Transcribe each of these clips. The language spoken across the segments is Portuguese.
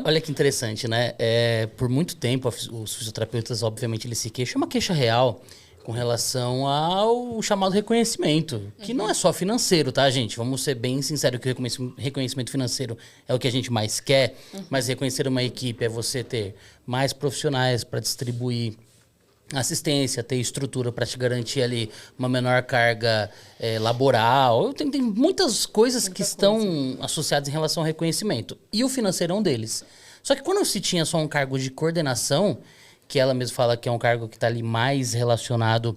Olha que interessante, né? Por muito tempo, os fisioterapeutas, obviamente, eles se queixam. É uma queixa real com relação ao chamado reconhecimento, que não é só financeiro, tá, gente? Vamos ser bem sinceros que o reconhecimento financeiro é o que a gente mais quer, mas reconhecer uma equipe é você ter mais profissionais para distribuir assistência, ter estrutura para te garantir ali uma menor carga laboral. Tem muitas coisas que estão associadas em relação ao reconhecimento. E o financeiro é um deles. Só que quando se tinha só um cargo de coordenação, que ela mesma fala que é um cargo que está ali mais relacionado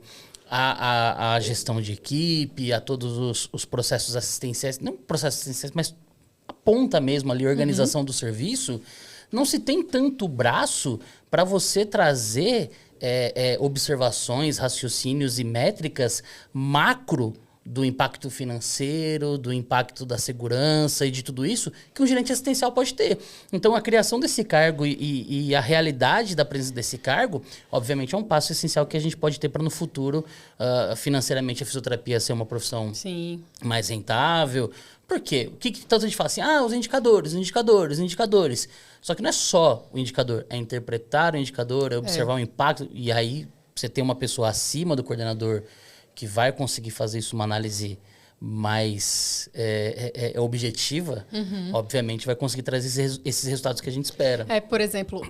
à gestão de equipe, a todos os processos assistenciais, não processos assistenciais, mas a ponta mesmo ali, a organização do serviço, não se tem tanto braço para você trazer observações, raciocínios e métricas macro do impacto financeiro, do impacto da segurança e de tudo isso que um gerente assistencial pode ter. Então, a criação desse cargo e a realidade da presença desse cargo, obviamente, é um passo essencial que a gente pode ter para no futuro, financeiramente, a fisioterapia ser uma profissão mais rentável. Por quê? O que tanto a gente fala assim? Os indicadores. Só que não é só o indicador, é interpretar o indicador, é observar o impacto. E aí, você tem uma pessoa acima do coordenador que vai conseguir fazer isso uma análise mais objetiva, obviamente vai conseguir trazer esses resultados que a gente espera. Por exemplo,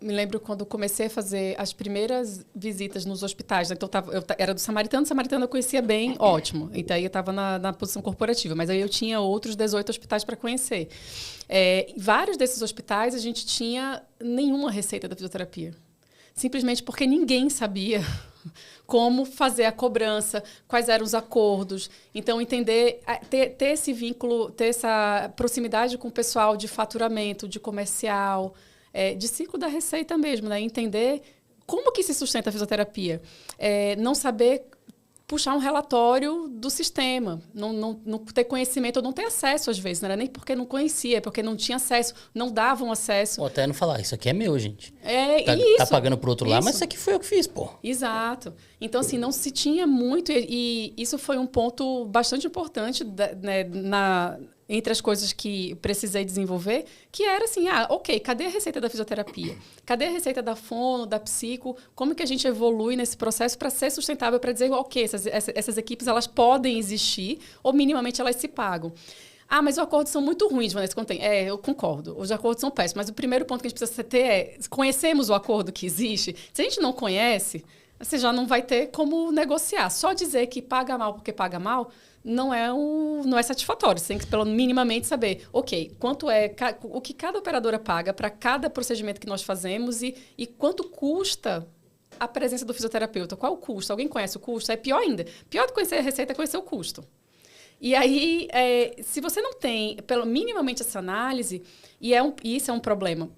me lembro quando comecei a fazer as primeiras visitas nos hospitais. Né? Então, eu era do Samaritano eu conhecia bem, ótimo. E daí eu estava na posição corporativa, mas aí eu tinha outros 18 hospitais para conhecer. Vários desses hospitais a gente tinha nenhuma receita da fisioterapia. Simplesmente porque ninguém sabia como fazer a cobrança, quais eram os acordos. Então, entender, ter esse vínculo, ter essa proximidade com o pessoal de faturamento, de comercial, de ciclo da receita mesmo, né? Entender como que se sustenta a fisioterapia. Não saber puxar um relatório do sistema, não ter conhecimento, ou não ter acesso às vezes, não era nem porque não conhecia, é porque não tinha acesso, não davam acesso. Ou até não falar, isso aqui é meu, gente. Isso. Tá pagando pro outro lado, mas isso aqui foi eu que fiz, pô. Exato. Então, assim, não se tinha muito, e isso foi um ponto bastante importante, né, entre as coisas que precisei desenvolver, que era assim, ok, cadê a receita da fisioterapia? Cadê a receita da fono, da psico? Como que a gente evolui nesse processo para ser sustentável, para dizer, ok, essas equipes elas podem existir, ou minimamente elas se pagam. Mas os acordos são muito ruins, Vanessa, quando tem. Eu concordo, os acordos são péssimos, mas o primeiro ponto que a gente precisa ter é, conhecemos o acordo que existe? Se a gente não conhece, você já não vai ter como negociar. Só dizer que paga mal porque paga mal não é satisfatório. Você tem que, pelo minimamente, saber, ok, quanto o que cada operadora paga para cada procedimento que nós fazemos e quanto custa a presença do fisioterapeuta. Qual o custo? Alguém conhece o custo? É pior ainda. Pior do que conhecer a receita é conhecer o custo. E aí, se você não tem, minimamente, essa análise, e isso é um problema,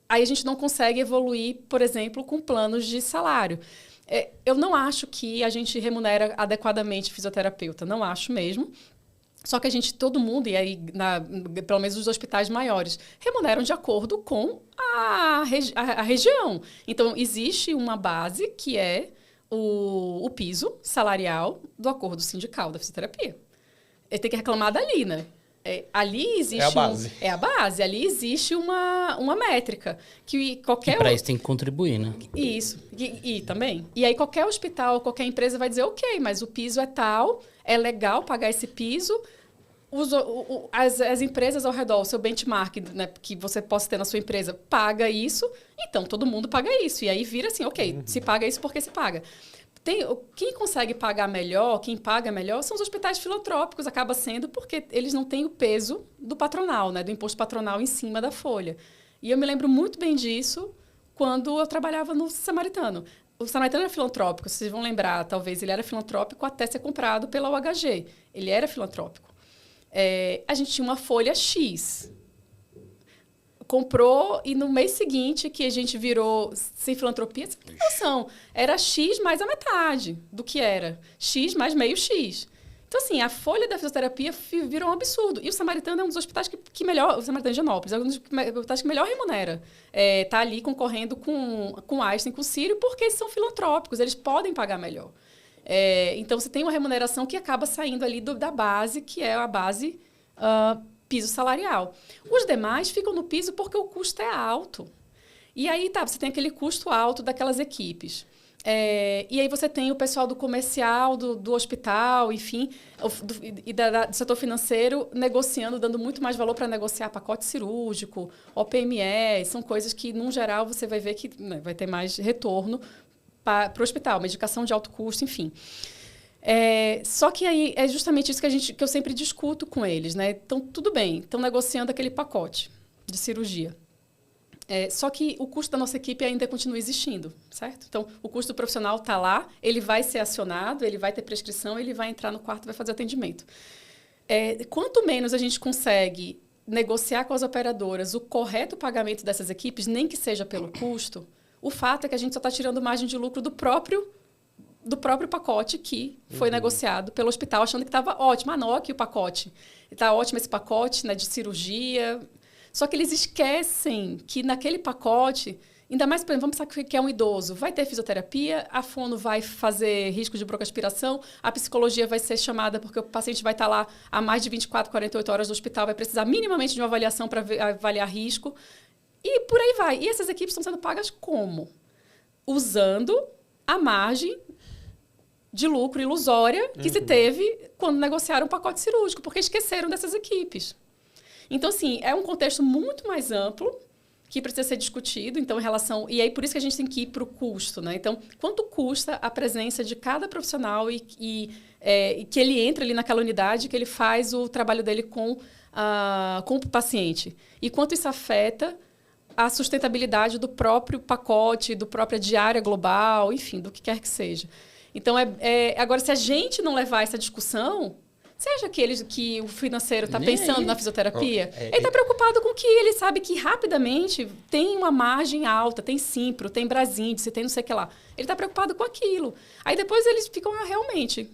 aí a gente não consegue evoluir, por exemplo, com planos de salário. Eu não acho que a gente remunera adequadamente fisioterapeuta, não acho mesmo. Só que todo mundo, e aí, pelo menos os hospitais maiores, remuneram de acordo com a região. Então, existe uma base que é o piso salarial do acordo sindical da fisioterapia. Ele tem que reclamar dali, né? Ali existe... É a base. É a base. Ali existe uma métrica. Que para isso tem que contribuir, né? Isso. E também. E aí qualquer hospital, qualquer empresa vai dizer, ok, mas o piso é tal, é legal pagar esse piso. As empresas ao redor, o seu benchmark, né, que você possa ter na sua empresa, paga isso, então todo mundo paga isso. E aí vira assim, ok, se paga isso porque se paga. Quem consegue pagar melhor, quem paga melhor, são os hospitais filantrópicos, acaba sendo porque eles não têm o peso do patronal, né, do imposto patronal em cima da folha. E eu me lembro muito bem disso quando eu trabalhava no Samaritano. O Samaritano era filantrópico, vocês vão lembrar, talvez ele era filantrópico até ser comprado pela UHG. Ele era filantrópico. A gente tinha uma folha X. Comprou e no mês seguinte que a gente virou sem filantropia, você tem noção, era X mais a metade do que era. X mais meio X. Então, assim, a folha da fisioterapia virou um absurdo. E o Samaritano é um dos hospitais que melhor... O Samaritano de Higienópolis é um dos hospitais que melhor remunera. Está ali concorrendo com Einstein, com o Sírio, porque eles são filantrópicos, eles podem pagar melhor. Então, você tem uma remuneração que acaba saindo ali da base, que é a base piso salarial. Os demais ficam no piso porque o custo é alto. E aí, você tem aquele custo alto daquelas equipes. E aí você tem o pessoal do comercial, do hospital, enfim, do setor financeiro negociando, dando muito mais valor para negociar pacote cirúrgico, OPME, são coisas que, num geral, você vai ver que vai ter mais retorno para o hospital, medicação de alto custo, enfim. Só que aí é justamente isso que eu sempre discuto com eles, né? Então, tudo bem, estão negociando aquele pacote de cirurgia. Só que o custo da nossa equipe ainda continua existindo, certo? Então, o custo do profissional está lá, ele vai ser acionado, ele vai ter prescrição, ele vai entrar no quarto e vai fazer atendimento. Quanto menos a gente consegue negociar com as operadoras o correto pagamento dessas equipes, nem que seja pelo custo, o fato é que a gente só está tirando margem de lucro do próprio pacote que foi negociado pelo hospital, achando que estava ótimo. Não, aqui o pacote. Está ótimo esse pacote, né, de cirurgia. Só que eles esquecem que naquele pacote, ainda mais, por exemplo, vamos pensar que é um idoso, vai ter fisioterapia, a fono vai fazer risco de broncoaspiração, a psicologia vai ser chamada porque o paciente vai estar lá há mais de 24, 48 horas no hospital, vai precisar minimamente de uma avaliação para avaliar risco. E por aí vai. E essas equipes estão sendo pagas como? Usando a margem de lucro ilusória que se teve quando negociaram o pacote cirúrgico, porque esqueceram dessas equipes. Então, assim, é um contexto muito mais amplo que precisa ser discutido, então, em relação... E aí, por isso que a gente tem que ir para o custo, né? Então, quanto custa a presença de cada profissional e que ele entra ali naquela unidade, que ele faz o trabalho dele com o paciente? E quanto isso afeta a sustentabilidade do próprio pacote, do própria diária global, enfim, do que quer que seja. Então, agora, se a gente não levar essa discussão... Você acha que o financeiro está pensando na fisioterapia? Ele está preocupado com que ele sabe que rapidamente tem uma margem alta, tem Simpro, tem Brasíndice, tem não sei o que lá. Ele está preocupado com aquilo. Aí depois eles ficam realmente...